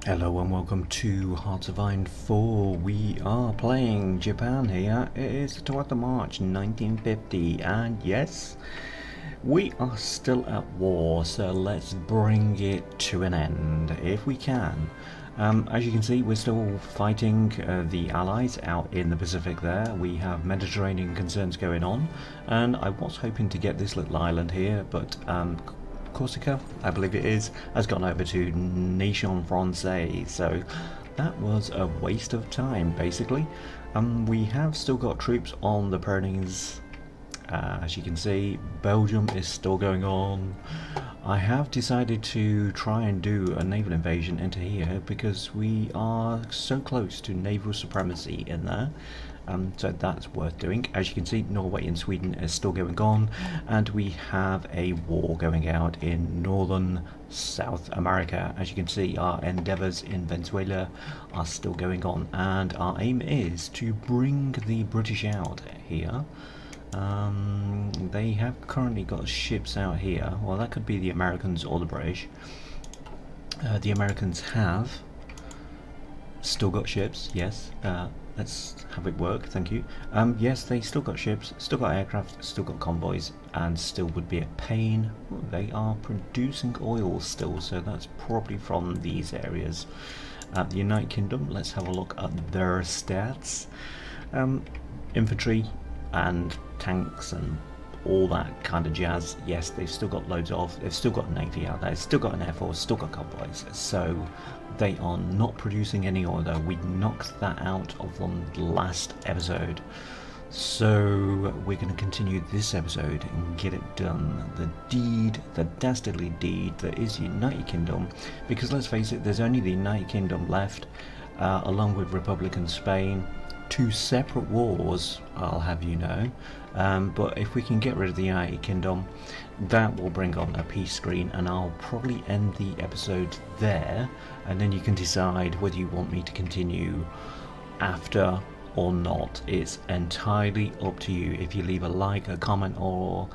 Hello and welcome to Hearts of Iron 4. We are playing Japan here. It is the 12th of March 1950 and yes, we are still at war, so let's bring it to an end if we can. As you can see, we're still fighting the Allies out in the Pacific there. We have Mediterranean concerns going on, and I was hoping to get this little island here, but Corsica, I believe it is, has gone over to Nation Francais, so that was a waste of time basically. We have still got troops on the Pyrenees. As you can see, Belgium is still going on. I have decided to try and do a naval invasion into here because we are so close to naval supremacy in there. So that's worth doing. As you can see, Norway and Sweden is still going on, and we have a war going out in northern South America. As you can see, our endeavours in Venezuela are still going on, and our aim is to bring the British out here. They have currently got ships out here. Well, that could be the Americans or the British. The Americans have still got ships, yes. Let's have it work, thank you. Yes, they still got ships, still got aircraft, still got convoys, and still would be a pain. They are producing oil still, so that's probably from these areas. The United Kingdom, let's have a look at their stats. Infantry and tanks and all that kind of jazz, yes, they've still got loads of, they've still got a navy out there, still got an air force, still got convoys, so they are not producing any oil though. We knocked that out of them last episode, so we're going to continue this episode and get it done. The deed, the dastardly deed that is the United Kingdom, because let's face it, there's only the United Kingdom left, along with Republic and Spain. Two separate wars, I'll have you know, but if we can get rid of the United Kingdom, that will bring on a peace screen, and I'll probably end the episode there, and then you can decide whether you want me to continue after or not. It's entirely up to you. If you leave a like, a comment, or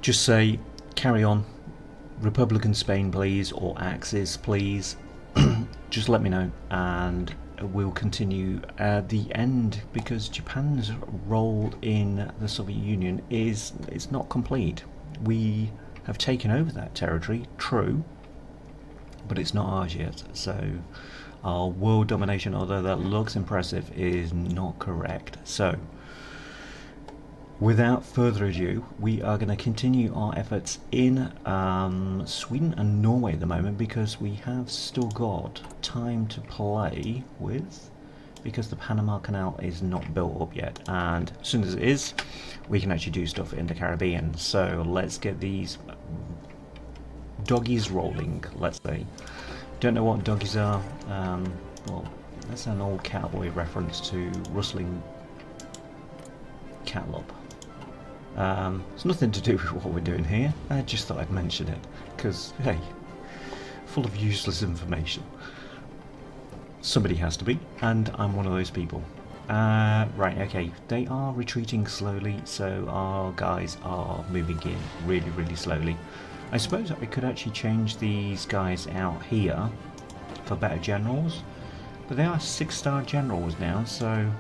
just say carry on, Republican Spain please, or Axis please, just let me know and we'll continue at the end, because Japan's role in the Soviet Union is not complete. We have taken over that territory, true, but it's not ours yet. So our world domination, although that looks impressive, is not correct. So without further ado, we are going to continue our efforts in Sweden and Norway at the moment, because we have still got time to play with, because the Panama Canal is not built up yet, and as soon as it is, we can actually do stuff in the Caribbean. So let's get these doggies rolling, let's say. Don't know what doggies are. Well, that's an old cowboy reference to rustling catalogue. It's nothing to do with what we're doing here. I just thought I'd mention it, because, hey, full of useless information. Somebody has to be, and I'm one of those people. Right, okay, they are retreating slowly, so our guys are moving in really, really slowly. I suppose I could actually change these guys out here for better generals, but they are 6-star generals now, so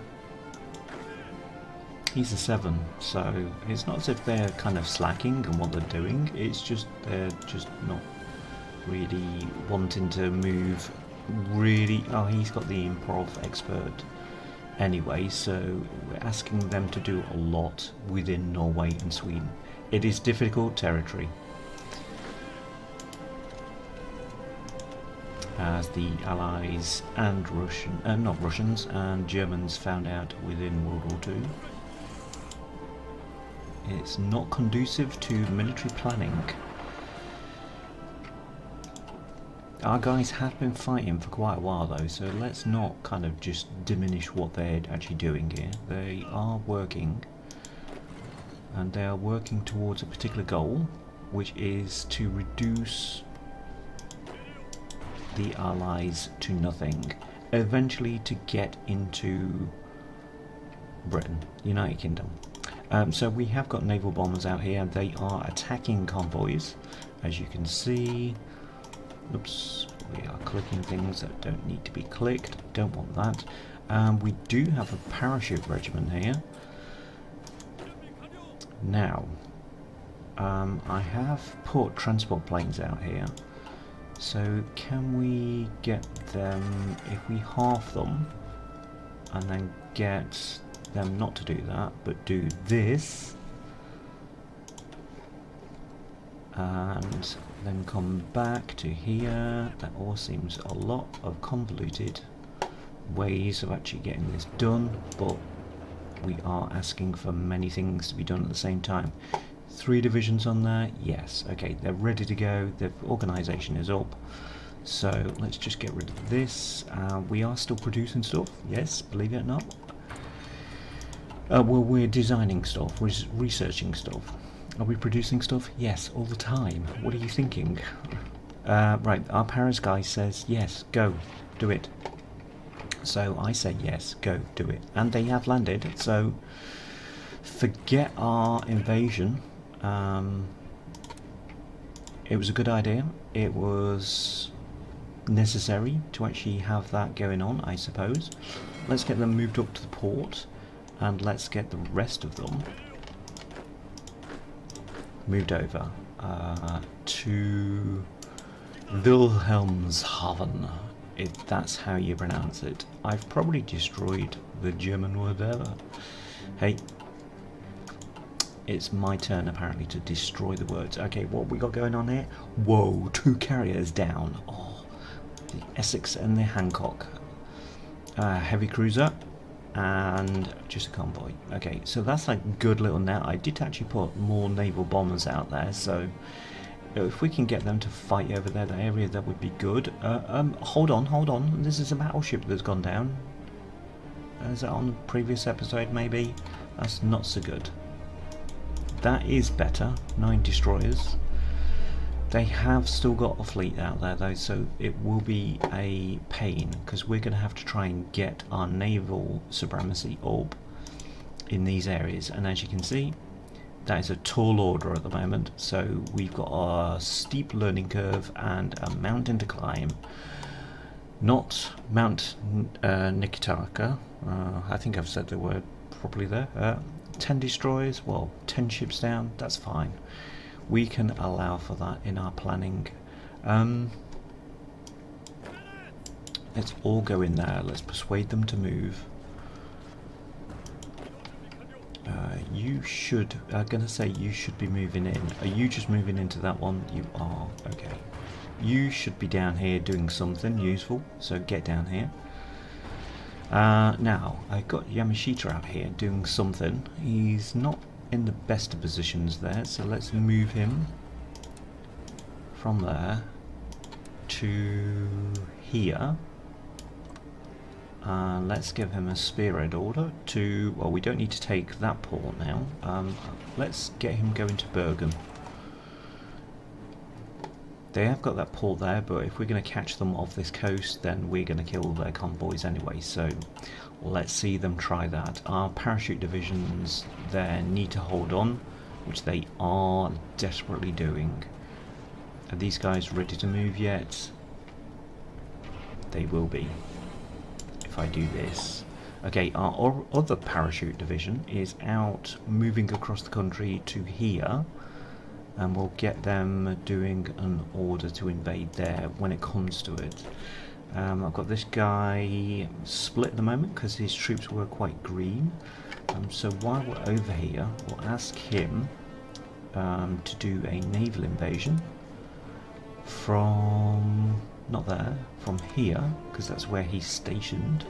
he's a 7, so it's not as if they're kind of slacking in what they're doing, it's just they're just not really wanting to move really. Oh, he's got the improv expert anyway, so we're asking them to do a lot within Norway and Sweden. It is difficult territory, as the Allies and not Russians and Germans found out within World War II. It's not conducive to military planning. Our guys have been fighting for quite a while though, so let's not kind of just diminish what they're actually doing here. They are working, and they are working towards a particular goal, which is to reduce the Allies to nothing, eventually to get into Britain, United Kingdom. So we have got naval bombers out here, and they are attacking convoys, as you can see. Oops, we are clicking things that don't need to be clicked. Don't want that. We do have a parachute regiment here. Now, I have put transport planes out here. So can we get them, if we half them, and then get them not to do that, but do this, and then come back to here. That all seems a lot of convoluted ways of actually getting this done, but we are asking for many things to be done at the same time. 3 divisions on there, yes, okay, they're ready to go, the organisation is up. So let's just get rid of this. We are still producing stuff, yes, believe it or not. Well, we're designing stuff, we're researching stuff. Are we producing stuff? Yes, all the time. What are you thinking? Right, our Paris guy says, yes, go, do it. So I say, yes, go, do it. And they have landed, so forget our invasion. It was a good idea. It was necessary to actually have that going on, I suppose. Let's get them moved up to the port, and let's get the rest of them moved over to Wilhelmshaven, if that's how you pronounce it. I've probably destroyed the German word ever. Hey, it's my turn apparently to destroy the words. Okay, what we got going on here? Whoa, 2 carriers down. Oh, the Essex and the Hancock. Heavy cruiser and just a convoy. Okay, so that's like a good little net. I did actually put more naval bombers out there, so if we can get them to fight over there, that area, that would be good. Hold on. This is a battleship that's gone down. Is that on the previous episode, maybe? That's not so good. That is better. 9 destroyers. They have still got a fleet out there, though, so it will be a pain, because we're going to have to try and get our naval supremacy up in these areas. And as you can see, that is a tall order at the moment, so we've got a steep learning curve and a mountain to climb. Not Mount Nikitaraka, I think I've said the word properly there. 10 destroyers, well, 10 ships down, that's fine. We can allow for that in our planning. Let's all go in there, let's persuade them to move. You should, I'm going to say you should be moving in. Are you just moving into that one? You are, okay. You should be down here doing something useful, so get down here. Now, I've got Yamashita out here doing something. He's not in the best of positions there, so let's move him from there to here. Let's give him a spearhead order to, well, we don't need to take that port now. Let's get him going to Bergen. They have got that port there, but if we're going to catch them off this coast, then we're going to kill their convoys anyway, so let's see them try that. Our parachute divisions there need to hold on, which they are desperately doing. Are these guys ready to move yet? They will be if I do this. Okay, our other parachute division is out moving across the country to here, and we'll get them doing an order to invade there when it comes to it. I've got this guy split at the moment because his troops were quite green. So while we're over here, we'll ask him to do a naval invasion from, not there, from here, because that's where he's stationed.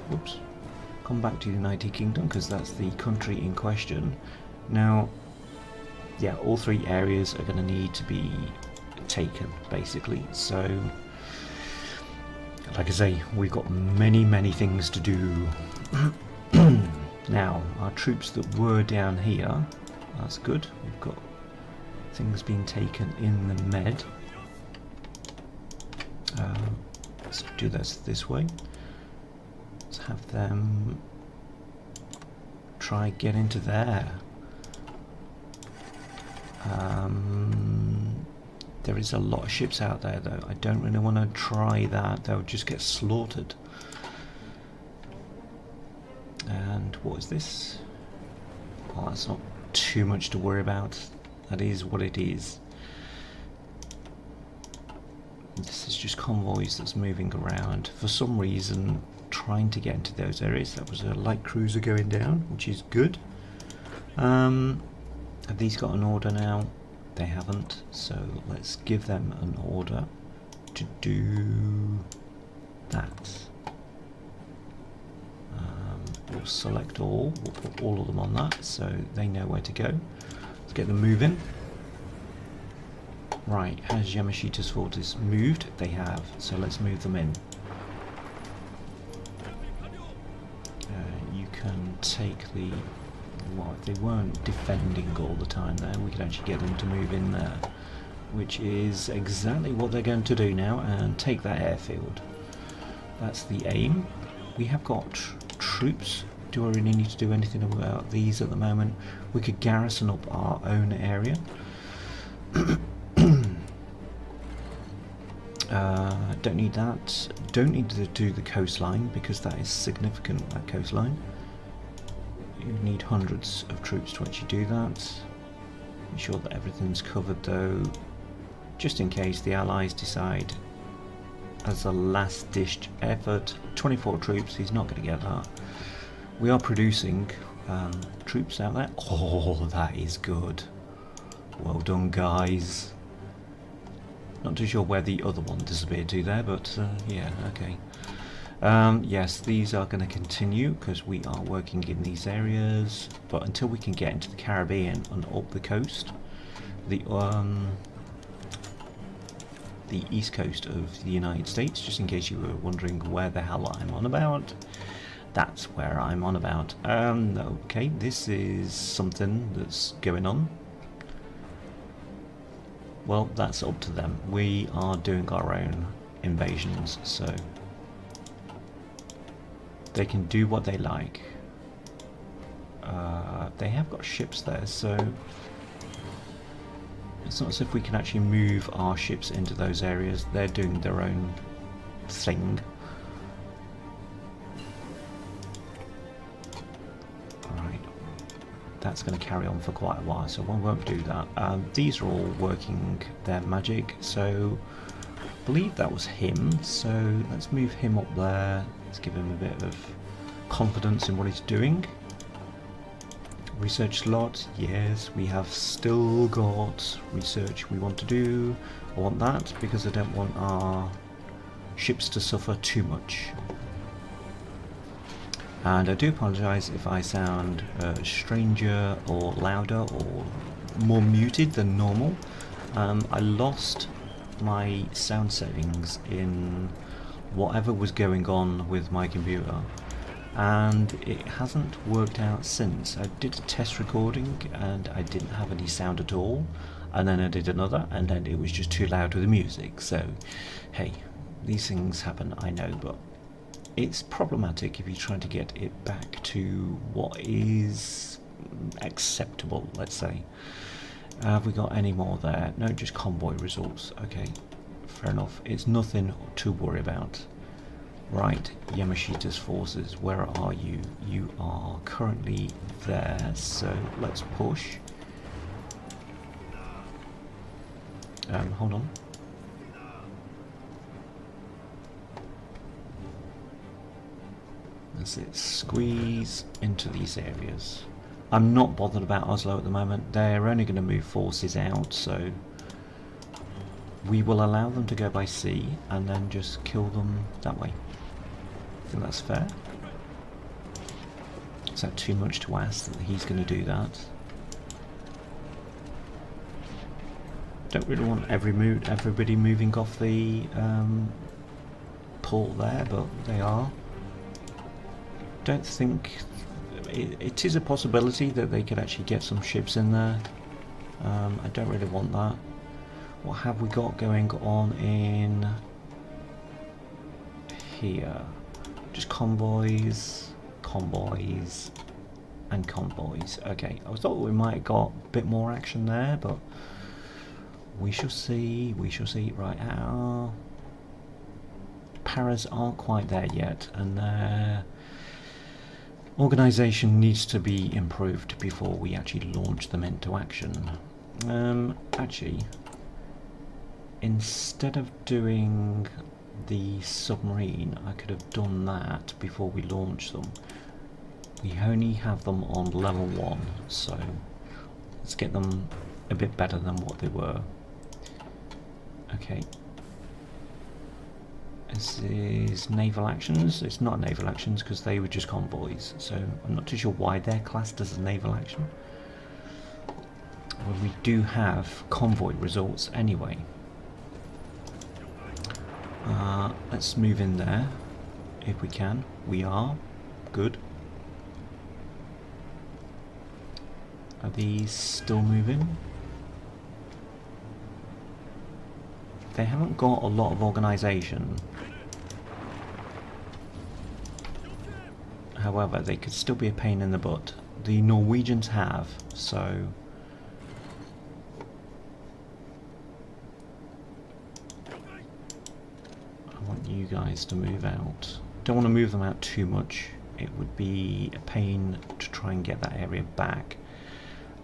Whoops. Come back to the United Kingdom, because that's the country in question. Now, yeah, all 3 areas are going to need to be taken, basically. So, like I say, we've got many things to do. Now, our troops that were down here, that's good. We've got things being taken in the Med. Let's do this way. Let's have them try get into there. There is a lot of ships out there though. I don't really want to try that. They'll just get slaughtered. And what is this? Well, that's not too much to worry about. That is what it is. This is just convoys that's moving around. For some reason, trying to get into those areas. That was a light cruiser going down, which is good. Have these got an order now? They haven't, so let's give them an order to do that. We'll select all, we'll put all of them on that so they know where to go. Let's get them moving. Right, has Yamashita's forces moved? They have, so let's move them in. You can take the... Well, if they weren't defending all the time there, we could actually get them to move in there, which is exactly what they're going to do now, and take that airfield. That's the aim. We have got troops. Do I really need to do anything about these at the moment? We could garrison up our own area. Don't need that. Don't need to do the coastline because that is significant, that coastline. You need hundreds of troops to actually do that. Make sure that everything's covered though, just in case the Allies decide as a last ditch effort. 24 troops, he's not going to get that. We are producing troops out there. Oh, that is good. Well done, guys. Not too sure where the other one disappeared to there, but yeah, okay. Yes, these are going to continue because we are working in these areas, but until we can get into the Caribbean and up the coast, the east coast of the United States, just in case you were wondering where the hell I'm on about, that's where I'm on about. Okay, this is something that's going on. Well, that's up to them. We are doing our own invasions, so they can do what they like. They have got ships there, so it's not as if we can actually move our ships into those areas. They're doing their own thing. Alright, that's going to carry on for quite a while, so one won't do that. These are all working their magic, so I believe that was him, so let's move him up there. Let's give him a bit of confidence in what he's doing. Research slot, yes, we have still got research we want to do. I want that because I don't want our ships to suffer too much. And I do apologise if I sound stranger or louder or more muted than normal. I lost my sound settings in whatever was going on with my computer, and it hasn't worked out since. I did a test recording and I didn't have any sound at all, and then I did another and then it was just too loud with the music. So hey, these things happen, I know, but it's problematic if you're trying to get it back to what is acceptable, let's say. Have we got any more there? No, just convoy results. Okay, fair enough. It's nothing to worry about. Right, Yamashita's forces, where are you? You are currently there, so let's push. Hold on. That's it, squeeze into these areas. I'm not bothered about Oslo at the moment. They're only going to move forces out, so we will allow them to go by sea and then just kill them that way. I think that's fair. Is that too much to ask that he's going to do that? Don't really want everybody moving off the port there, but they are. Don't think it is a possibility that they could actually get some ships in there. I don't really want that. What have we got going on in here? Just convoys, convoys, and convoys. Okay, I thought we might have got a bit more action there, but We shall see, we shall see. Right, our paras aren't quite there yet, and their organisation needs to be improved before we actually launch them into action. Actually, instead of doing the submarine, I could have done that before we launch them. We only have them on level 1, so let's get them a bit better than what they were. Okay. This is naval actions. It's not naval actions because they were just convoys, so I'm not too sure why they're classed as a naval action. Well, we do have convoy results anyway. Let's move in there if we can. We are. Good. Are these still moving? They haven't got a lot of organisation. However, they could still be a pain in the butt. The Norwegians have, so... I want you guys to move out. Don't want to move them out too much. It would be a pain to try and get that area back.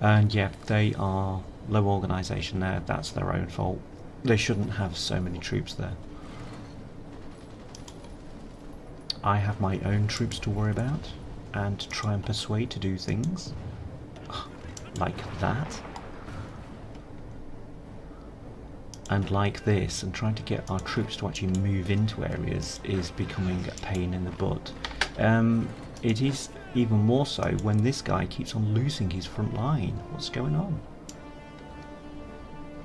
And yeah, they are low organisation there. That's their own fault. They shouldn't have so many troops there. I have my own troops to worry about and to try and persuade to do things like that and like this, and trying to get our troops to actually move into areas is becoming a pain in the butt. It is even more so when this guy keeps on losing his front line. What's going on?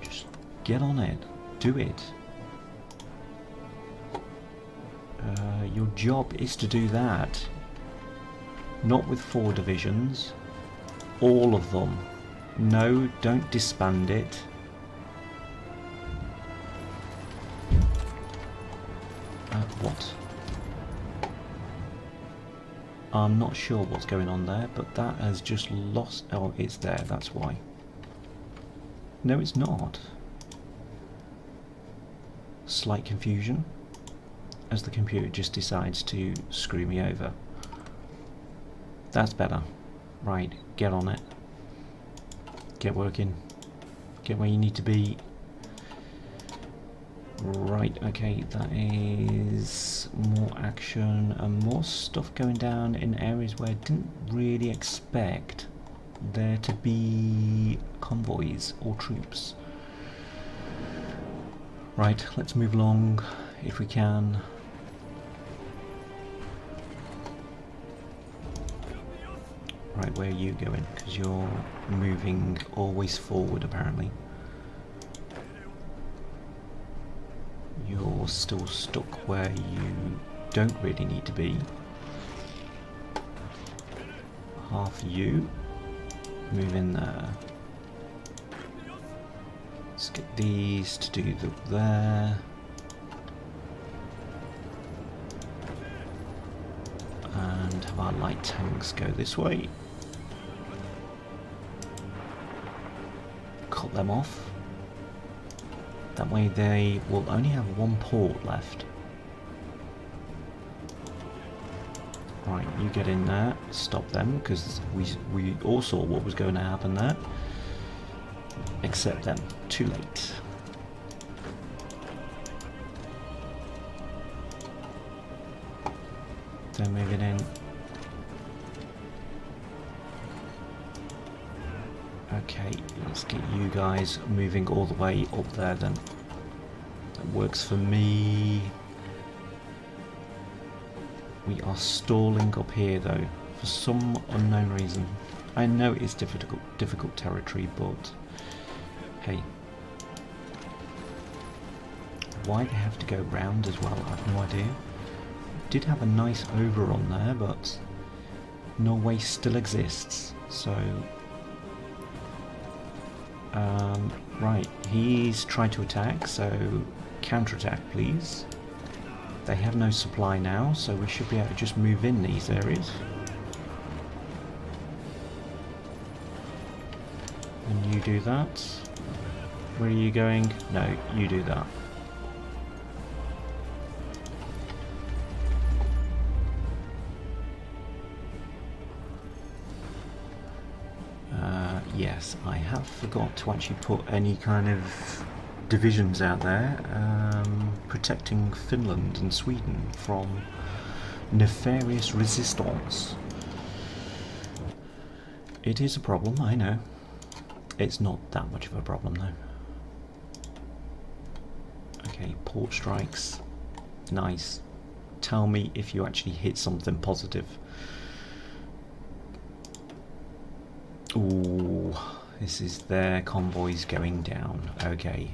Just get on it. Do it. Your job is to do that. Not with 4 divisions. All of them. No, don't disband it. What? I'm not sure what's going on there, but that has just lost... Oh, it's there, that's why. No, it's not. Slight confusion, as the computer just decides to screw me over. That's better. Right, get on it. Get working. Get where you need to be. Right, okay, that is more action and more stuff going down in areas where I didn't really expect there to be convoys or troops. Right, let's move along if we can. Right, where are you going? Because you're moving always forward apparently. You're still stuck where you don't really need to be. Half you. Move in there. Let's get these to do there. And have our light tanks go this way. Cut them off. That way they will only have 1 port left. Right, you get in there, stop them, because we all saw what was going to happen there. Except them, too late. They're moving in. Okay, let's get you guys moving all the way up there then. That works for me. We are stalling up here though, for some unknown reason. I know it's difficult territory, but hey. Why they have to go round as well, I have no idea. Did have a nice overrun there, but Norway still exists, so... right, he's trying to attack, so counterattack please. They have no supply now, so we should be able to just move in these areas. And you do that. Where are you going? No, you do that. Yes, I have forgot to actually put any kind of divisions out there protecting Finland and Sweden from nefarious resistance. It is a problem, I know. It's not that much of a problem though. Okay, port strikes. Nice. Tell me if you actually hit something positive. Ooh, this is their convoys going down. Okay,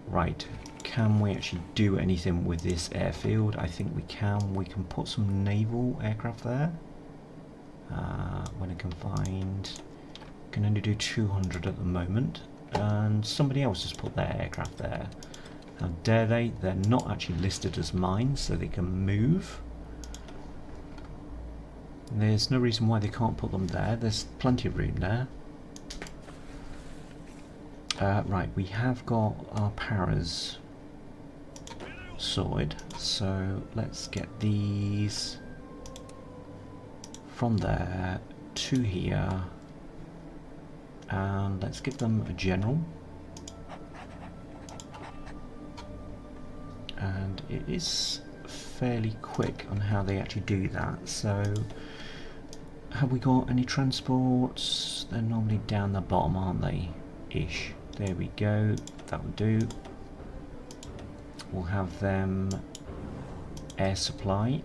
right. Can we actually do anything with this airfield? I think we can. We can put some naval aircraft there. When I can find... can only do 200 at the moment. And somebody else has put their aircraft there. How dare they? They're not actually listed as mine, so they can move. There's no reason why they can't put them there. There's plenty of room there. Right, we have got our paras sorted, so let's get these from there to here, and let's give them a general. And it is fairly quick on how they actually do that. So have we got any transports? They're normally down the bottom, aren't they? Ish. There we go. That will do. We'll have them air supply.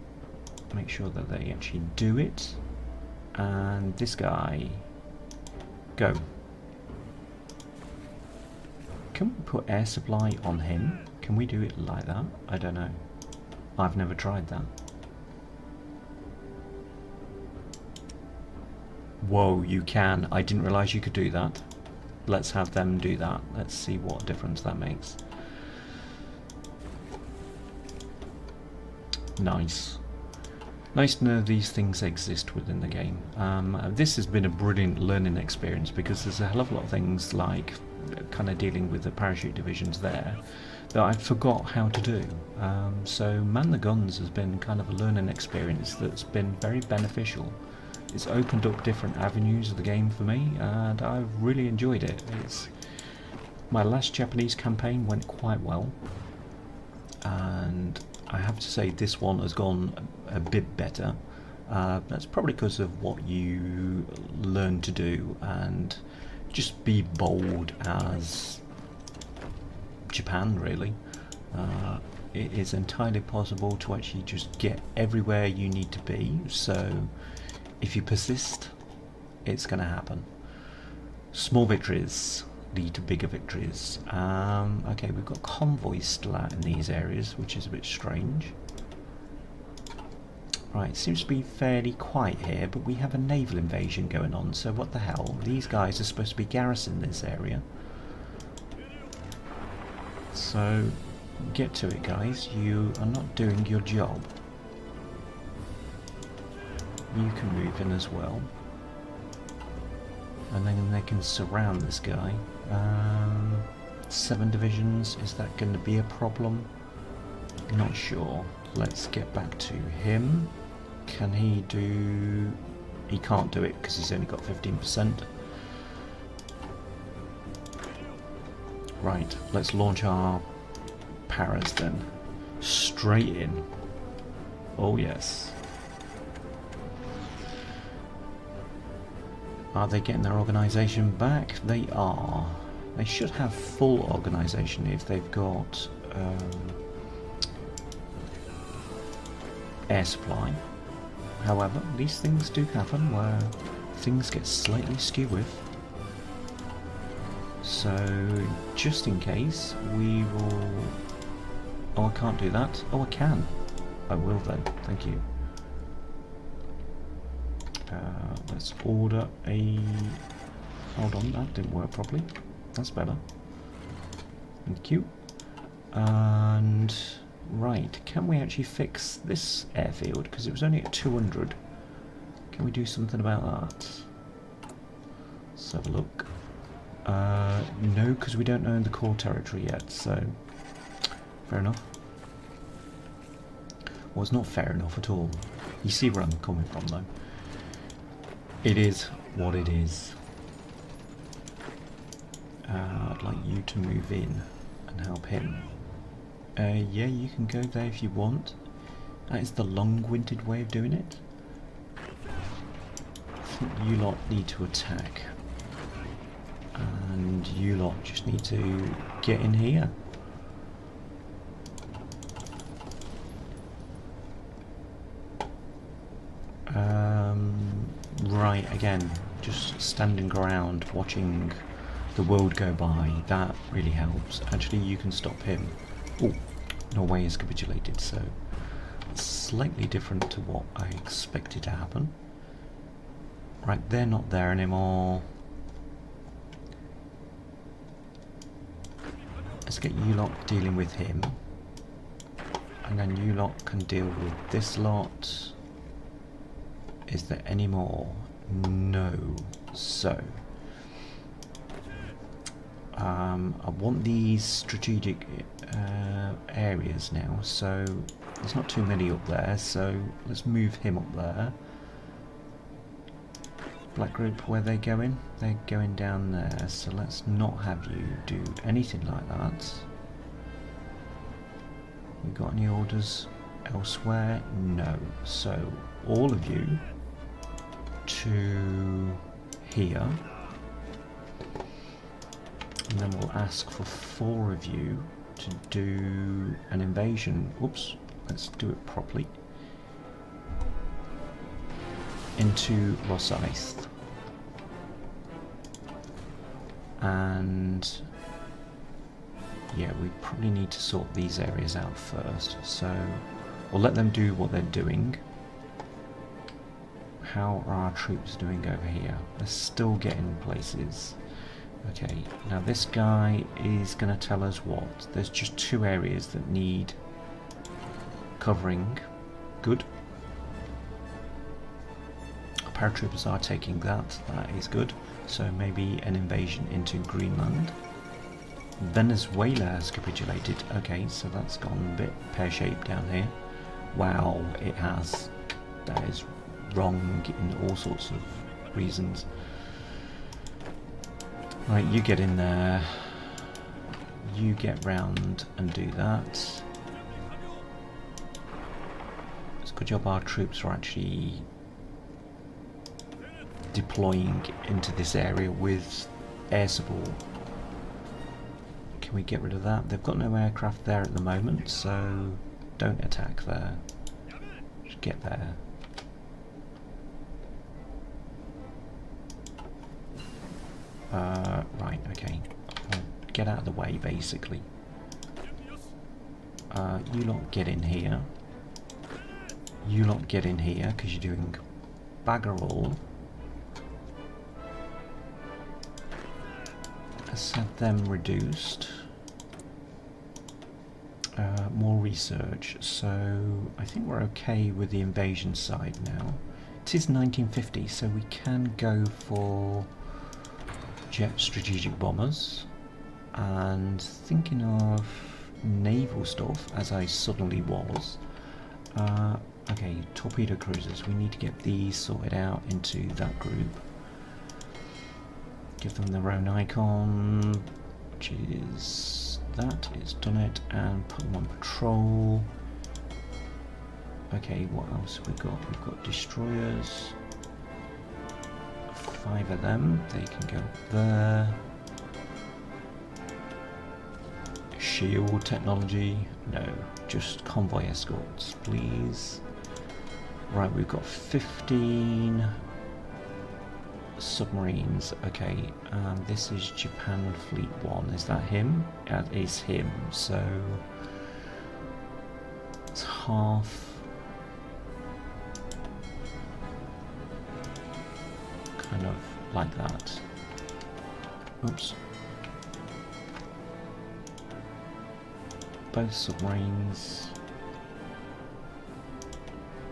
Make sure that they actually do it. And this guy, go. Can we put air supply on him? Can we do it like that? I don't know. I've never tried that. Whoa, you can. I didn't realise you could do that. Let's have them do that. Let's see what difference that makes. Nice. Nice to know these things exist within the game. This has been a brilliant learning experience because there's a hell of a lot of things like kind of dealing with the parachute divisions there that I forgot how to do. So Man the Guns has been kind of a learning experience that's been very beneficial. It's opened up different avenues of the game for me, and I've really enjoyed it. My last Japanese campaign went quite well, and I have to say this one has gone a bit better. That's probably because of what you learn to do, and just be bold as Japan, really. It is entirely possible to actually just get everywhere you need to be, so if you persist, it's going to happen. Small victories lead to bigger victories. Okay, we've got convoys still out in these areas, which is a bit strange. Right, seems to be fairly quiet here, but we have a naval invasion going on, so what the hell? These guys are supposed to be garrisoning this area. So, get to it, guys. You are not doing your job. You can move in as well. And then they can surround this guy. 7 divisions, is that going to be a problem? Not sure. Let's get back to him. Can he do... He can't do it because he's only got 15%. Right, let's launch our paras then. Straight in. Oh yes. Are they getting their organisation back? They are. They should have full organisation if they've got air supply. However, these things do happen where things get slightly skewered. So, just in case, we will... Oh, I can't do that. Oh, I can. I will then. Thank you. Let's order a... Hold on, that didn't work properly. That's better. Thank you. And... Right, can we actually fix this airfield? Because it was only at 200. Can we do something about that? Let's have a look. No, because we don't own the core territory yet, so fair enough. Well, it's not fair enough at all. You see where I'm coming from, though. It is what it is. I'd like you to move in and help him. Yeah, you can go there if you want. That is the long-winded way of doing it. I think you lot need to attack. And you lot just need to get in here. Right, again, just standing around watching the world go by, that really helps. Actually, you can stop him. Oh, Norway has capitulated, so it's slightly different to what I expected to happen. Right, they're not there anymore. Let's get you lot dealing with him. And then you lot can deal with this lot. Is there any more? No. So, I want these strategic areas now, so there's not too many up there, so let's move him up there. Black group, where are they going? They're going down there, so let's not have you do anything like that. You got any orders elsewhere? No. So, all of you to here. And then we'll ask for 4 of you to do an invasion. Whoops, let's do it properly. Into Rosyth. And yeah, we probably need to sort these areas out first. So we'll let them do what they're doing. How are our troops doing over here? They're still getting places. Okay, now this guy is going to tell us what? There's just 2 areas that need covering. Good. Our paratroopers are taking that. That is good. So maybe an invasion into Greenland. Venezuela has capitulated. Okay, so that's gone a bit pear-shaped down here. Wow, it has. That is wrong in all sorts of reasons. Right, you get in there. You get round and do that. It's a good job our troops are actually deploying into this area with air support. Can we get rid of that? They've got no aircraft there at the moment, so don't attack there. Just get there. Right, okay. I'll get out of the way, basically. You lot get in here. You lot get in here, because you're doing bugger all. Let's have them reduced. More research. So, I think we're okay with the invasion side now. It is 1950, so we can go for jet strategic bombers, and thinking of naval stuff as I suddenly was. Okay, torpedo cruisers, we need to get these sorted out into that group. Give them their own icon, which is that, it's done it, and put them on patrol. Okay, what else have we got? We've got destroyers. 5 of them, they can go up there. Shield technology, no, just convoy escorts, please. Right, we've got 15 submarines. Okay, this is Japan Fleet 1. Is that him? That is him, so it's half. Kind of like that. Oops. Both submarines.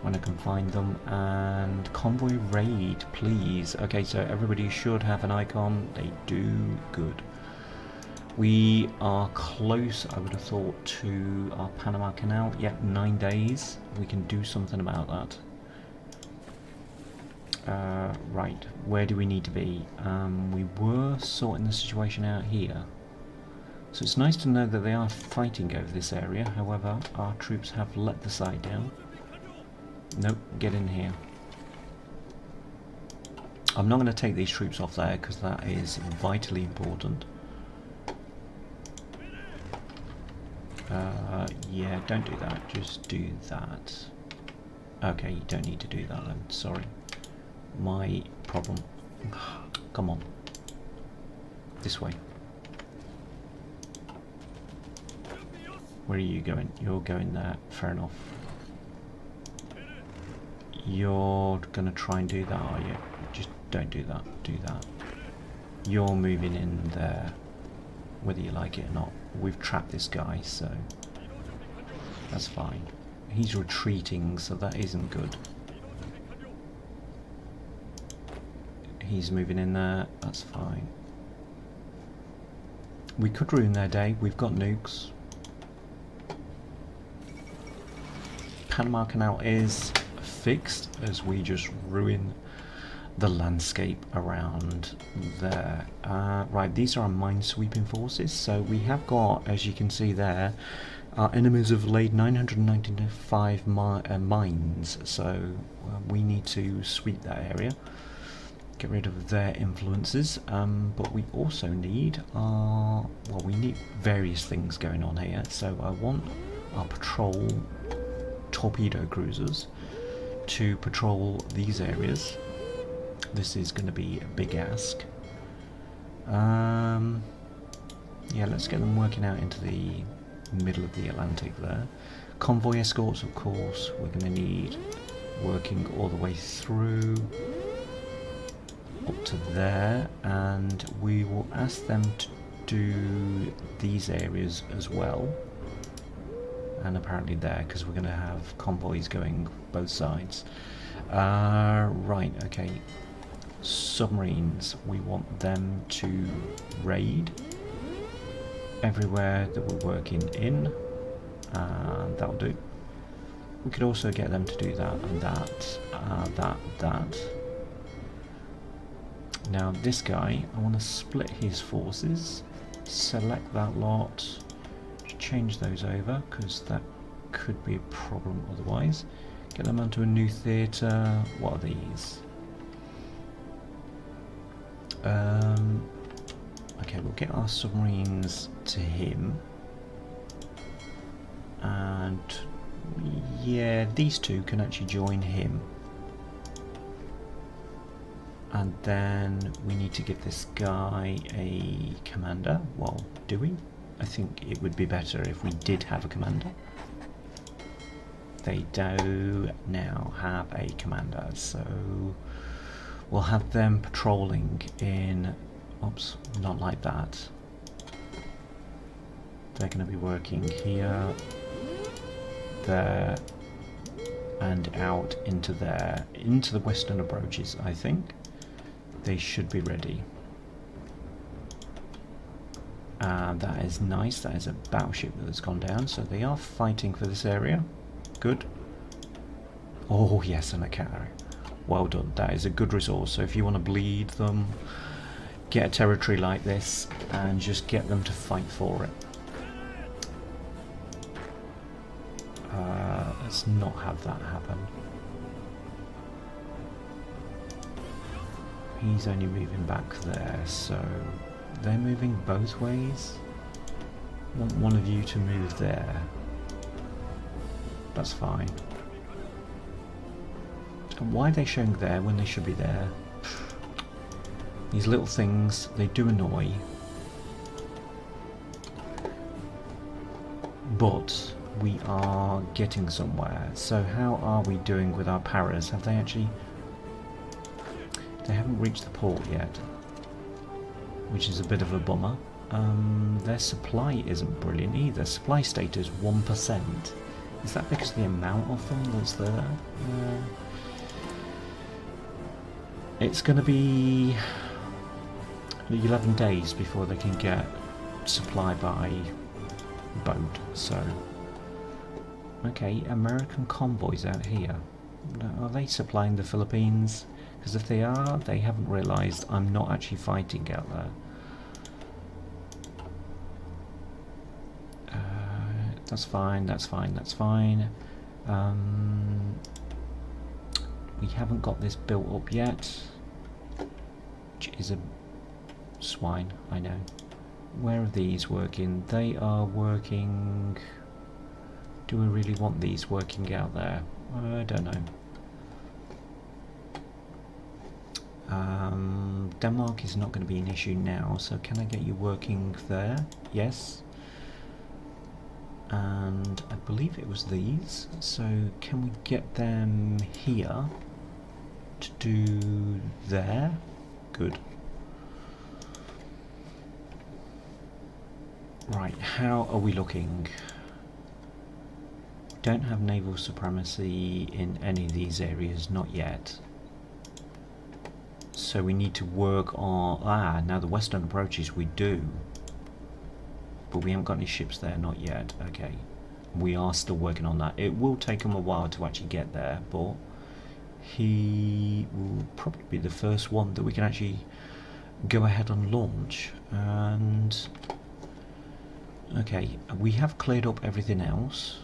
when I can find them. And convoy raid, please. Okay, so everybody should have an icon. They do. Good. We are close, I would have thought, to our Panama Canal. Yep, 9 days. We can do something about that. Right, where do we need to be? We were sorting the situation out here. So it's nice to know that they are fighting over this area. However, our troops have let the side down. Nope, get in here. I'm not going to take these troops off there because that is vitally important. Yeah, don't do that. Just do that. Okay, you don't need to do that then. Sorry. My problem. Come on. This way. Where are you going? You're going there. Fair enough. You're gonna try and do that, are you? Just don't do that. Do that. You're moving in there, whether you like it or not. We've trapped this guy, so that's fine. He's retreating, so that isn't good. He's moving in there, that's fine. We could ruin their day. We've got nukes. Panama Canal is fixed as we just ruin the landscape around there. Right, these are our mine-sweeping forces. So we have got, as you can see there, our enemies have laid 995 mines. So we need to sweep that area, get rid of their influences. But we also need our, well, we need various things going on here. So I want our patrol torpedo cruisers to patrol these areas. This is going to be a big ask. Yeah, let's get them working out into the middle of the Atlantic there. Convoy escorts, of course, we're going to need working all the way through up to there, and we will ask them to do these areas as well. And apparently there, because we're going to have convoys going both sides. Right, okay. Submarines, we want them to raid everywhere that we're working in, and that'll do. We could also get them to do that and that. Now this guy, I want to split his forces, select that lot, change those over because that could be a problem otherwise. Get them onto a new theatre. What are these? Okay, we'll get our submarines to him, and yeah, these two can actually join him. And then we need to give this guy a commander. Well, do we? I think it would be better if we did have a commander. They do now have a commander, so we'll have them patrolling in, oops, not like that. They're going to be working here, there, and out into there, into the western approaches, I think. They should be ready. That is nice, that is a battleship that has gone down, so they are fighting for this area. Good. Oh yes, and a carrier. Well done, that is a good resource. So if you want to bleed them, get a territory like this and just get them to fight for it. Let's not have that happen. He's only moving back there, so they're moving both ways. I want one of you to move there. That's fine. And why are they showing there when they should be there? These little things, they do annoy. But we are getting somewhere. So how are we doing with our paras? Have they actually... They haven't reached the port yet, which is a bit of a bummer. Their supply isn't brilliant either. Supply status 1%. Is that because of the amount of them that's there? It's going to be 11 days before they can get supply by boat, so... Okay, American convoys out here. Are they supplying the Philippines? Because if they are, they haven't realised I'm not actually fighting out there. That's fine, that's fine, that's fine. We haven't got this built up yet, which is a swine, I know. Where are these working? They are working... Do we really want these working out there? I don't know. Denmark is not going to be an issue now, so can I get you working there? Yes. And I believe it was these, so can we get them here to do there? Good. Right, how are we looking? Don't have naval supremacy in any of these areas, not yet. So we need to work on... now the western approaches we do. But we haven't got any ships there, not yet. Okay. We are still working on that. It will take him a while to actually get there, but he will probably be the first one that we can actually go ahead and launch. And... okay, we have cleared up everything else.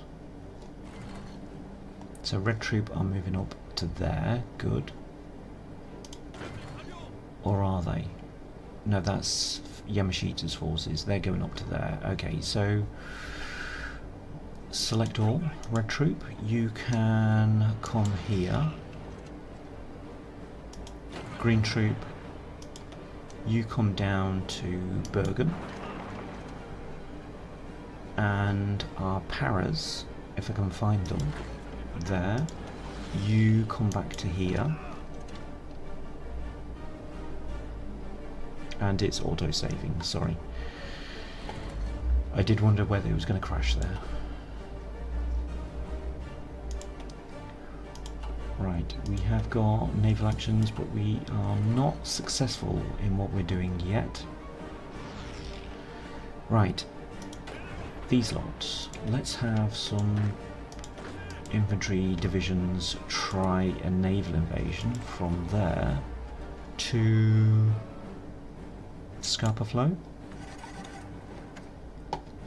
So Red Troop are moving up to there. Good. Or are they? No, that's Yamashita's forces. They're going up to there. Okay, so select all. Red Troop, you can come here. Green Troop, you come down to Bergen. And our paras, if I can find them, there. You come back to here. And it's auto-saving, sorry. I did wonder whether it was going to crash there. Right, we have got naval actions, but we are not successful in what we're doing yet. Right, these lots. Let's have some infantry divisions try a naval invasion from there to Scapa Flow.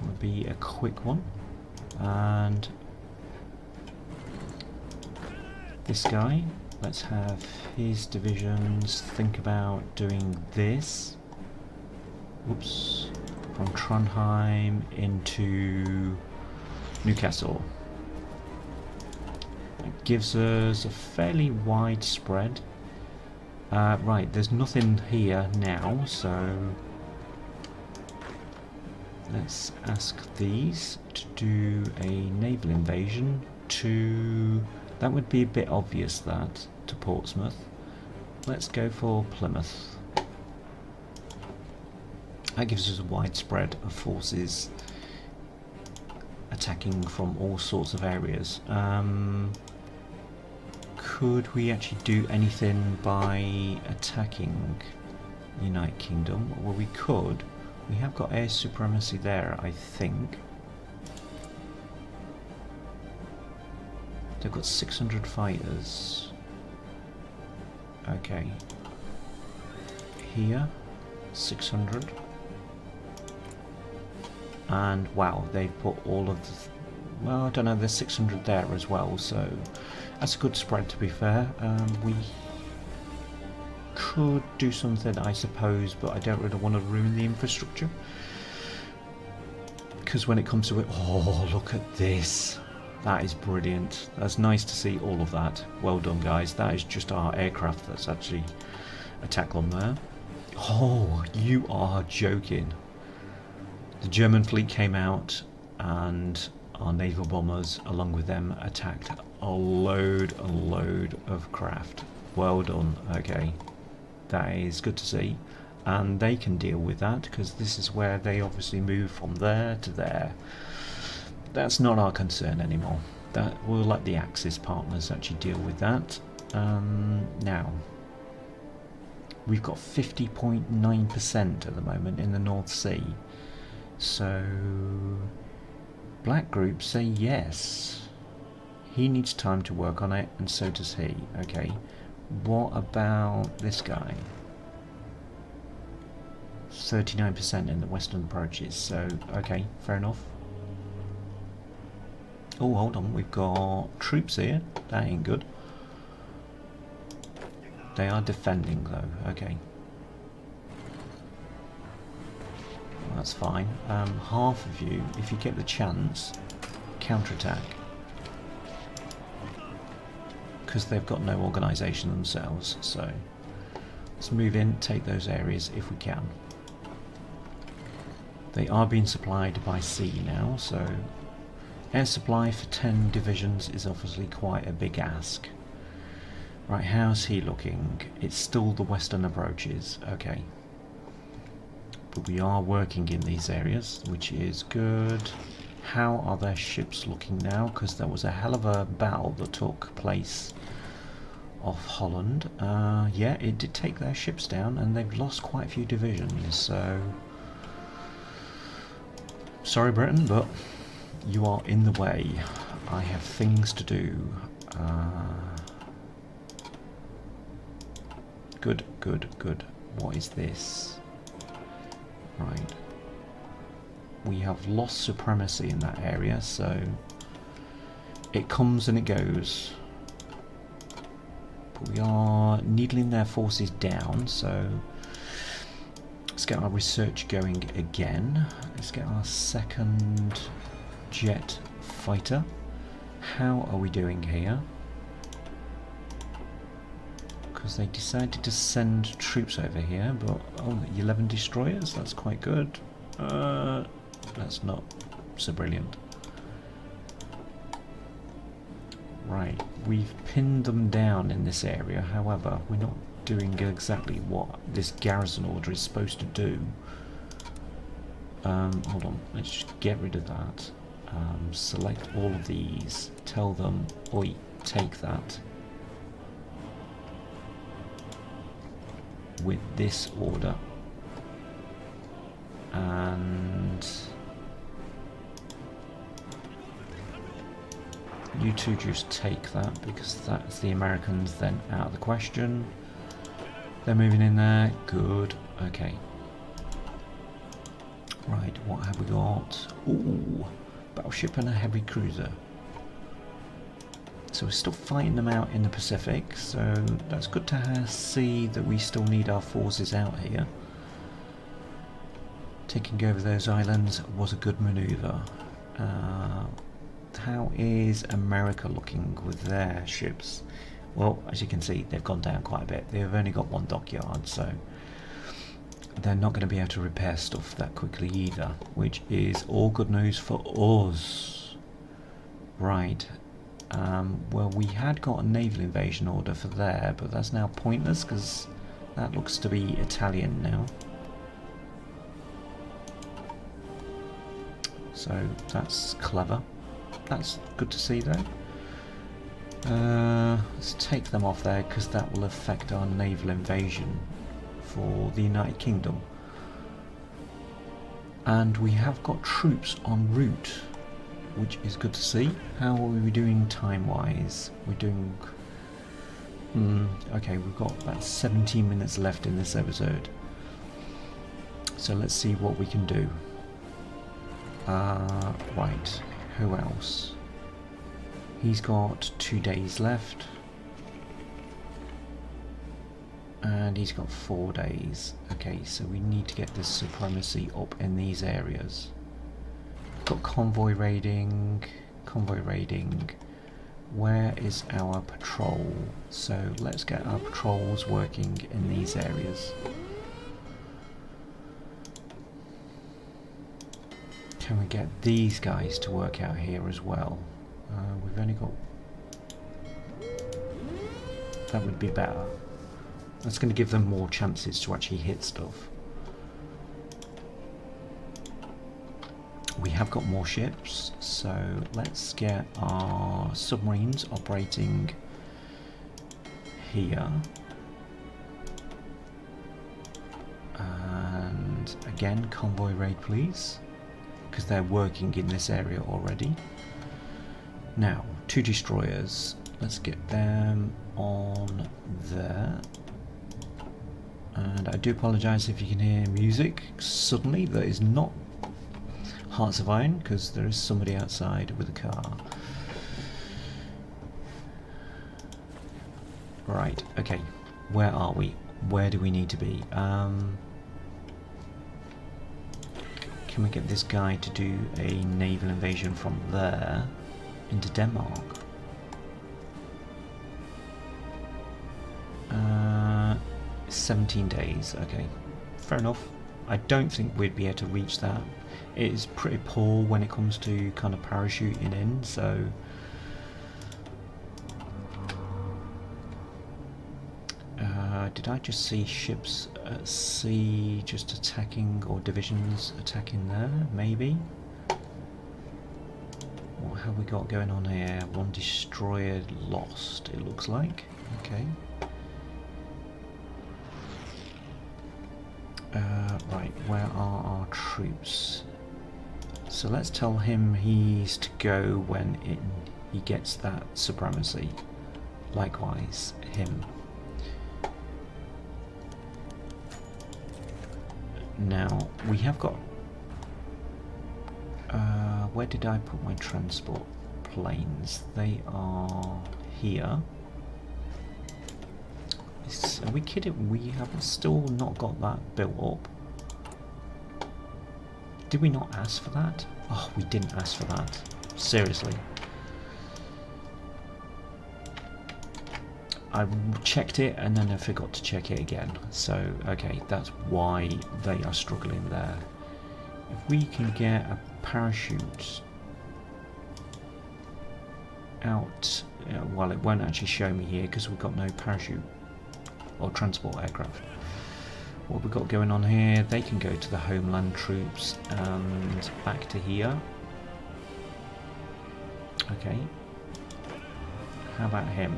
Would be a quick one. And this guy, let's have his divisions think about doing this. Whoops. From Trondheim into Newcastle. That gives us a fairly wide spread. Right, there's nothing here now, so let's ask these to do a naval invasion to... that would be a bit obvious, that, to Portsmouth. Let's go for Plymouth. That gives us a wide spread of forces attacking from all sorts of areas. Could we actually do anything by attacking United Kingdom? Well, we could. We have got air supremacy there, I think. They've got 600 fighters. Okay. Here, 600. And wow, they've put all of the... well, I don't know, there's 600 there as well, so that's a good spread, to be fair. We could do something, I suppose, but I don't really want to ruin the infrastructure. Because when it comes to it... oh, look at this. That is brilliant. That's nice to see all of that. Well done, guys. That is just our aircraft that's actually attacked them there. Oh, you are joking. The German fleet came out and our naval bombers, along with them, attacked a load of craft. Well done. Okay, that is good to see. And they can deal with that, because this is where they obviously move from there to there. That's not our concern anymore. that. We'll let the Axis partners actually deal with that. Now, we've got 50.9% at the moment in the North Sea. So, Black Group say yes. He needs time to work on it, and so does he. Okay. What about this guy? 39% in the western approaches. So, okay, fair enough. Oh, hold on. We've got troops here. That ain't good. They are defending, though. Okay. Well, that's fine. Half of you, if you get the chance, counterattack. Because they've got no organisation themselves, so let's move in, take those areas if we can. They are being supplied by sea now, so air supply for 10 divisions is obviously quite a big ask. Right, how's he looking? It's still the western approaches, okay. But we are working in these areas, which is good. How are their ships looking now? Because there was a hell of a battle that took place off Holland. Yeah, it did take their ships down, and they've lost quite a few divisions, so... Sorry, Britain, but you are in the way. I have things to do. Good, good, good. What is this? Right. We have lost supremacy in that area, so it comes and it goes. But we are needling their forces down, so let's get our research going again. Let's get our second jet fighter. How are we doing here? Because they decided to send troops over here, but oh, 11 destroyers, that's quite good. That's not so brilliant. Right, we've pinned them down in this area, however, we're not doing exactly what this garrison order is supposed to do. Hold on, let's just get rid of that. Select all of these, tell them, oi, take that. With this order. And you two just take that, because that's the Americans then out of the question. They're moving in there. Good. Okay. Right, what have we got? Ooh, battleship and a heavy cruiser. So we're still fighting them out in the Pacific, so that's good to see that we still need our forces out here. Taking over those islands was a good manoeuvre. How is America looking with their ships? Well, as you can see, they've gone down quite a bit. They've only got one dockyard, so they're not going to be able to repair stuff that quickly either, which is all good news for us. Right. Well, we had got a naval invasion order for there, but that's now pointless because that looks to be Italian now. So that's clever. That's good to see though. Let's take them off there because that will affect our naval invasion for the United Kingdom. And we have got troops en route, which is good to see. How are we doing time-wise? We're doing... okay, we've got about 17 minutes left in this episode. So let's see what we can do. Right, who else? He's got 2 days left. And he's got 4 days. Okay, so we need to get this supremacy up in these areas. Got convoy raiding. Where is our patrol? So let's get our patrols working in these areas. Can we get these guys to work out here as well? We've only got... That would be better. That's going to give them more chances to actually hit stuff. We have got more ships, so let's get our submarines operating here. And again, convoy raid please, because they're working in this area already. Now, 2 destroyers, let's get them on there. And I do apologise if you can hear music suddenly. That is not Hearts of Iron, because there is somebody outside with a car. Right, okay, where are we? Where do we need to be? Can we get this guy to do a naval invasion from there into Denmark? 17 days, okay, fair enough. I don't think we'd be able to reach that. It is pretty poor when it comes to kind of parachuting in, so did I just see ships at sea just attacking, or divisions attacking there, maybe? What have we got going on here? 1 destroyer lost, it looks like. Okay. Right, where are our troops? So let's tell him he's to go when he gets that supremacy. Likewise, him. Now, we have got... where did I put my transport planes? They are here. Are we kidding? We have still not got that built up. Did we not ask for that? Oh, we didn't ask for that. Seriously. I checked it and then I forgot to check it again. So, okay, that's why they are struggling there. If we can get a parachute out, well, it won't actually show me here because we've got no parachute or transport aircraft. What we've got going on here, they can go to the homeland troops and back to here. Okay. How about him?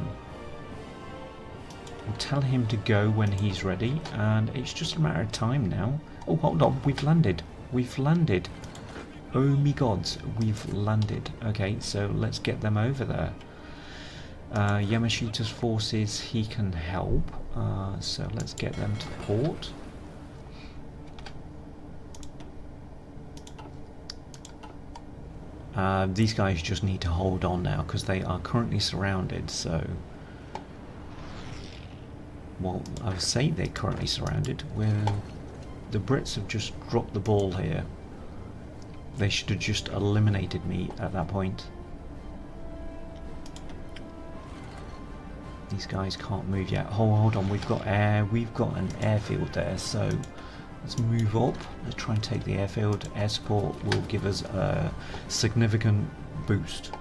We'll tell him to go when he's ready, and it's just a matter of time now. Oh, hold on, we've landed. We've landed. Oh me gods, we've landed. Okay, so let's get them over there. Yamashita's forces, he can help. So let's get them to port. These guys just need to hold on now because they are currently surrounded, so... Well, I would say they're currently surrounded. The Brits have just dropped the ball here. They should have just eliminated me at that point. These guys can't move yet. Oh, hold on, we've got an airfield there, so let's move up. Let's try and take the airfield. Air support will give us a significant boost.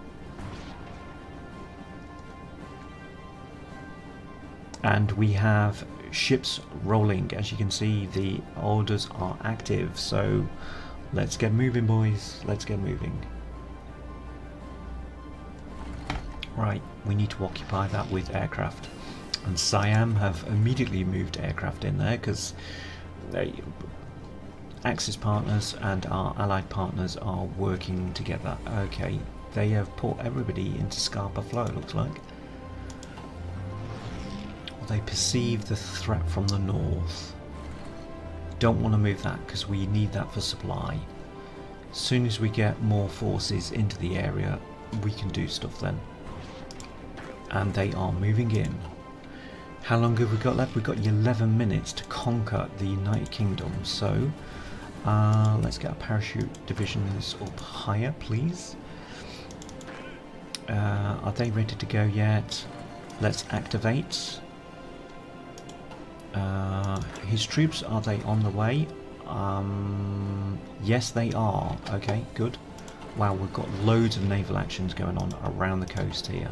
And we have ships rolling. As you can see, the orders are active, so let's get moving, boys. Let's get moving. Right, we need to occupy that with aircraft. And Siam have immediately moved aircraft in there because Axis partners and our allied partners are working together. Okay, they have put everybody into Scapa Flow, it looks like. They perceive the threat from the north. Don't want to move that because we need that for supply. As soon as we get more forces into the area, we can do stuff then. And they are moving in. How long have we got left? We've got 11 minutes to conquer the United Kingdom. So let's get our parachute divisions up higher, please. Are they ready to go yet? Let's activate. His troops, are they on the way? Yes, they are. Okay, good. Wow, we've got loads of naval actions going on around the coast here.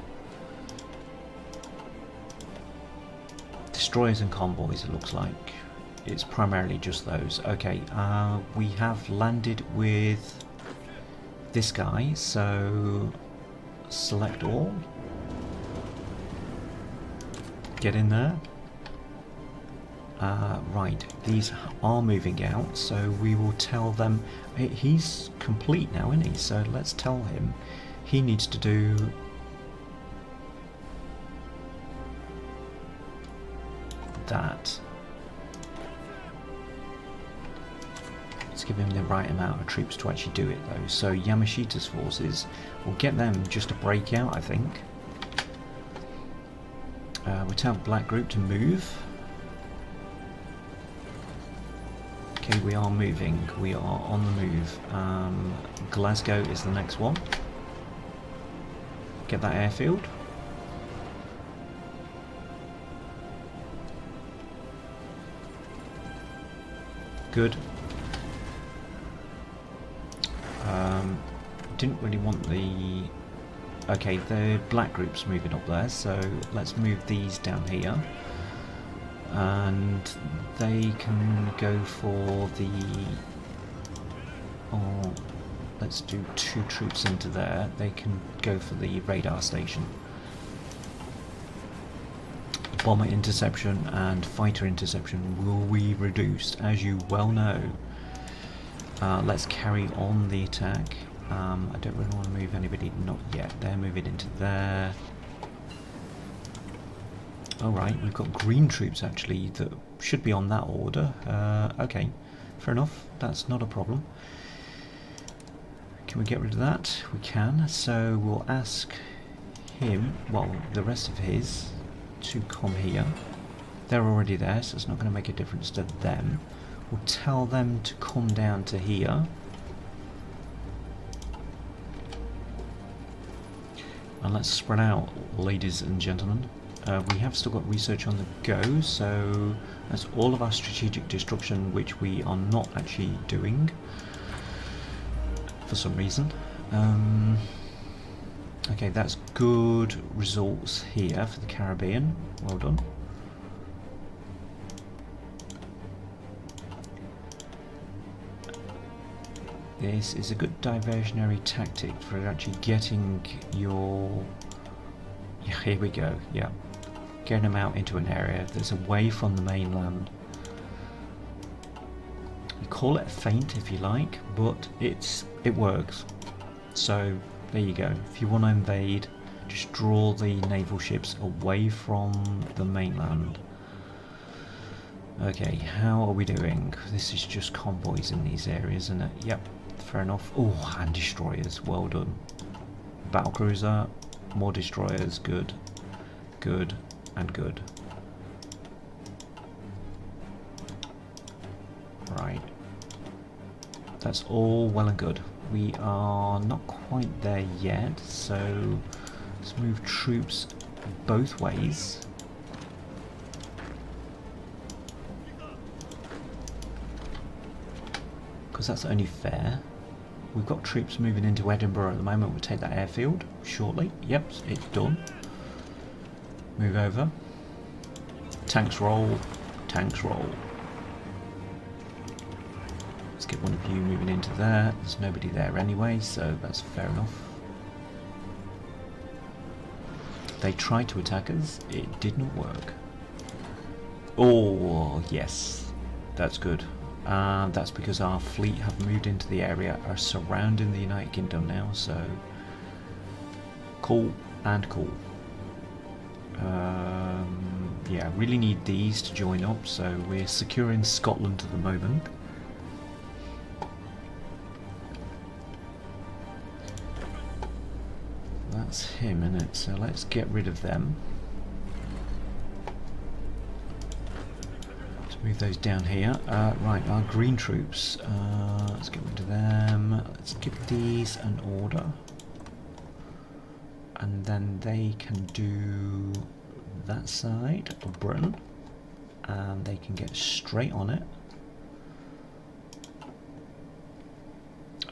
Destroyers and convoys, it looks like. It's primarily just those. Okay, we have landed with this guy, so select all. Get in there. Right, these are moving out, so we will tell them he's complete now, isn't he? So let's tell him he needs to do that. Let's give him the right amount of troops to actually do it though. So Yamashita's forces, will get them just to break out, I think. We'll tell Black Group to move. Okay, we are moving. We are on the move. Glasgow is the next one. Get that airfield. Good. Didn't really want the... Okay, the Black Group's moving up there, so let's move these down here. And they can go for the... Oh, let's do 2 troops into there. They can go for the radar station. Bomber interception and fighter interception will be reduced, as you well know. Let's carry on the attack. I don't really want to move anybody, not yet. They're moving into there. Alright, we've got green troops actually that should be on that order. Okay, fair enough, that's not a problem. Can we get rid of that? We can, so we'll ask him, well, the rest of his, to come here. They're already there, so it's not going to make a difference to them. We'll tell them to come down to here. And let's spread out, ladies and gentlemen. We have still got research on the go, so that's all of our strategic destruction, which we are not actually doing for some reason. Okay, that's good results here for the Caribbean. Well done. This is a good diversionary tactic for actually getting your... Yeah, here we go, yeah. Getting them out into an area that's away from the mainland. You call it a feint if you like, but it works. So, there you go. If you want to invade, just draw the naval ships away from the mainland. Okay, how are we doing? This is just convoys in these areas, isn't it? Yep. Fair enough. Oh, and destroyers. Well done. Battlecruiser. More destroyers. Good. Good. And good. Right. That's all well and good. We are not quite there yet, so let's move troops both ways. Because that's only fair. We've got troops moving into Edinburgh at the moment. We'll take that airfield shortly. Yep, it's done. Move over. Tanks roll. Tanks roll. Let's get one of you moving into there. There's nobody there anyway, so that's fair enough. They tried to attack us. It did not work. Oh, yes. That's good. That's because our fleet have moved into the area, are surrounding the United Kingdom now, so cool and cool. Yeah, really need these to join up, so we're securing Scotland at the moment. That's him, isn't it? So let's get rid of them. Move those down here. Right, our green troops. Let's get rid of them. Let's give these an order. And then they can do that side of Britain. And they can get straight on it.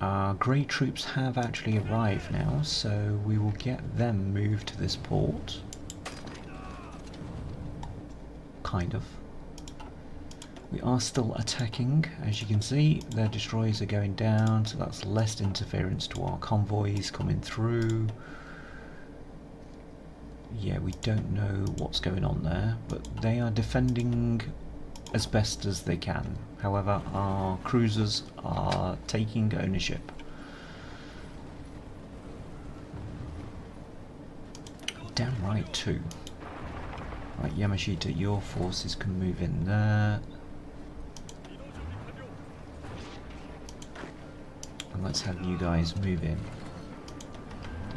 Our grey troops have actually arrived now, so we will get them moved to this port. Kind of. We are still attacking, as you can see. Their destroyers are going down, so that's less interference to our convoys coming through. Yeah, we don't know what's going on there, but they are defending as best as they can. However, our cruisers are taking ownership. Damn right too. Right, Yamashita, your forces can move in there. And let's have you guys move in.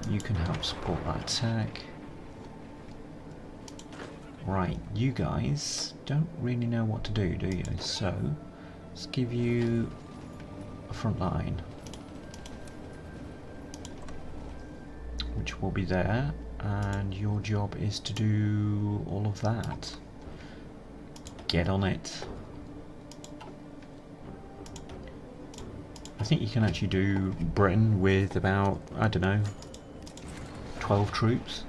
You can help support that attack. Right, you guys don't really know what to do you? So, let's give you a front line, which will be there, and your job is to do all of that. Get on it. I think you can actually do Britain with about, I don't know, 12 troops.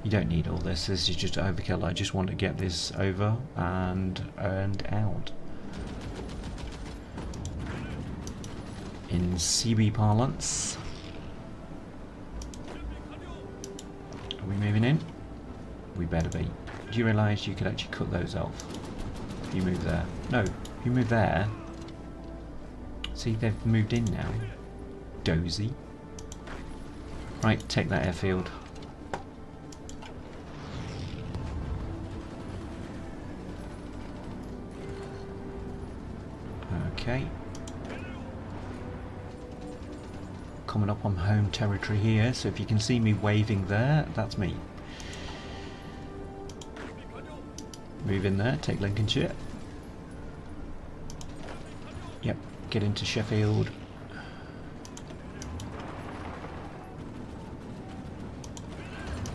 You don't need all this. This is just overkill. I just want to get this over and earned out. In CB parlance. Are we moving in? We better be. Do you realise you could actually cut those off? If you move there. No, if you move there. See, they've moved in now. Dozy. Right, take that airfield. Okay. Coming up on home territory here, so if you can see me waving there, that's me. Move in there, take Lincolnshire. Yep, get into Sheffield.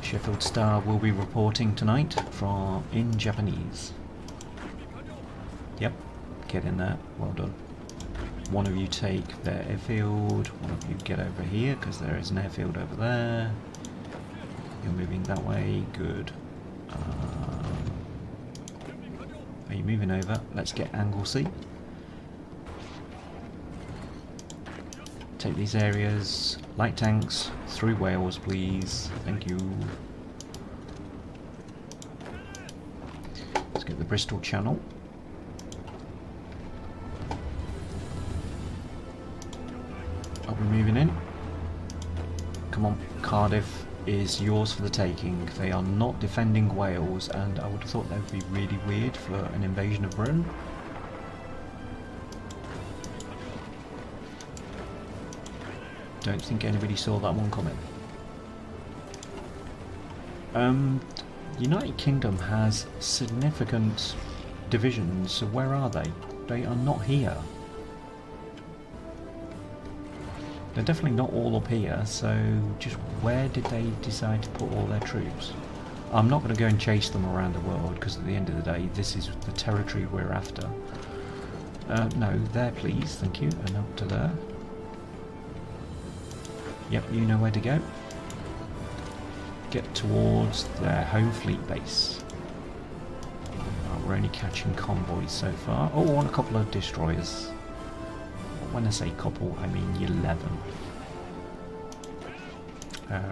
Sheffield Star will be reporting tonight from in Japanese. Yep, get in there, well done. One of you take their airfield, one of you get over here because there is an airfield over there. You're moving that way, good. Are you moving over? Let's get Anglesey. Take these areas, light tanks, through Wales please, thank you. Let's get the Bristol Channel. Are we moving in? Come on, Cardiff is yours for the taking. They are not defending Wales, and I would have thought that would be really weird for an invasion of Britain. Don't think anybody saw that one coming. United Kingdom has significant divisions, so where are they? They are not here. They're definitely not all up here, so just where did they decide to put all their troops? I'm not going to go and chase them around the world, because at the end of the day, this is the territory we're after. No, there please, thank you, and up to there. Yep, you know where to go. Get towards their home fleet base. We're only catching convoys so far. Oh, and a couple of destroyers. When I say couple, I mean 11.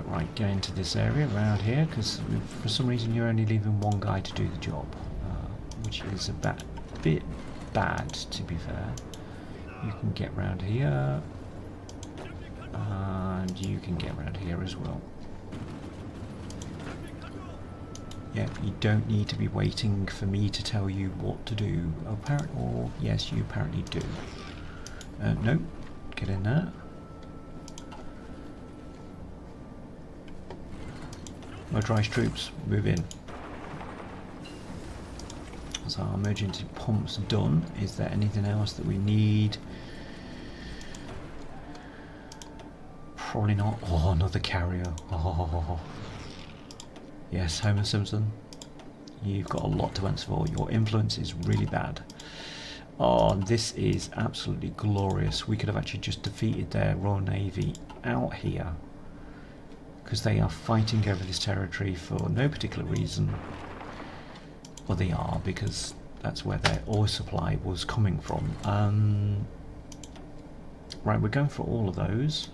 Right, go into this area around here, because for some reason you're only leaving one guy to do the job, which is a bit bad, to be fair. You can get round here, and you can get around here as well. Yeah, you don't need to be waiting for me to tell you what to do. Apparently, or yes, you apparently do. No, get in there. Motorised troops, move in. So our emergency pumps done. Is there anything else that we need? Probably not. Oh, another carrier. Oh. Yes, Homer Simpson. You've got a lot to answer for. Your influence is really bad. Oh, this is absolutely glorious. We could have actually just defeated their Royal Navy out here, because they are fighting over this territory for no particular reason. Well, they are, because That's where their oil supply was coming from. Right, we're going for all of those.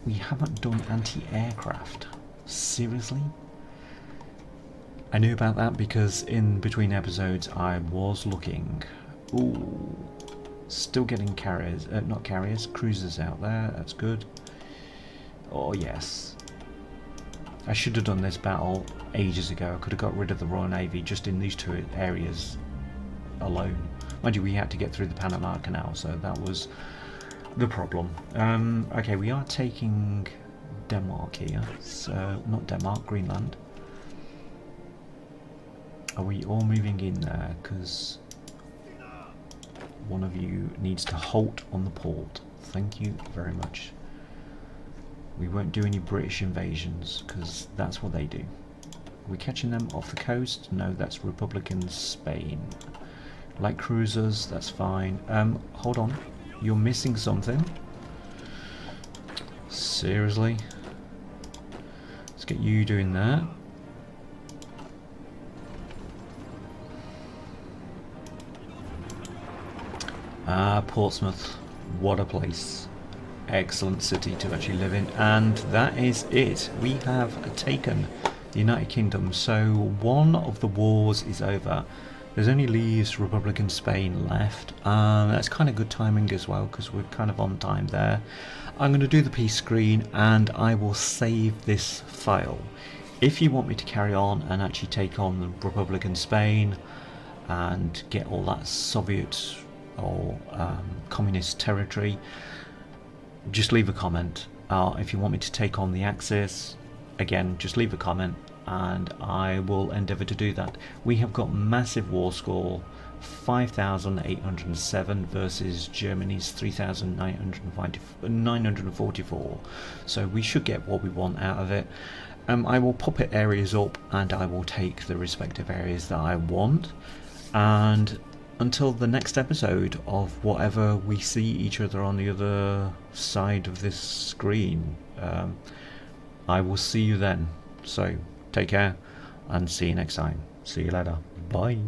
We haven't done anti-aircraft. Seriously? I knew about that because in between episodes I was looking. Ooh, still getting carriers, not carriers, cruisers out there. That's good. Oh yes. I should have done this battle ages ago. I could have got rid of the Royal Navy just in these two areas alone. Mind you, we had to get through the Panama Canal, so that was the problem. Okay, we are taking Denmark here. So, not Denmark, Greenland. Are we all moving in there? Because one of you needs to halt on the port. Thank you very much. We won't do any British invasions because that's what they do. Are we catching them off the coast? No, that's Republican Spain. Light cruisers, that's fine. Hold on. You're missing something. Seriously? Let's get you doing that. Ah, Portsmouth. What a place. Excellent city to actually live in. And that is it. We have taken the United Kingdom. So one of the wars is over. There's only leaves Republican Spain left. That's kind of good timing as well because we're kind of on time there. I'm going to do the peace screen and I will save this file. If you want me to carry on and actually take on the Republican Spain and get all that Soviet or communist territory, just leave a comment. If you want me to take on the Axis, again, just leave a comment and I will endeavour to do that. We have got massive war score, 5,807 versus Germany's 3,944. So we should get what we want out of it. I will puppet areas up and I will take the respective areas that I want. And until the next episode of whatever we see each other on the other side of this screen, I will see you then. So take care and see you next time. See you later. Bye.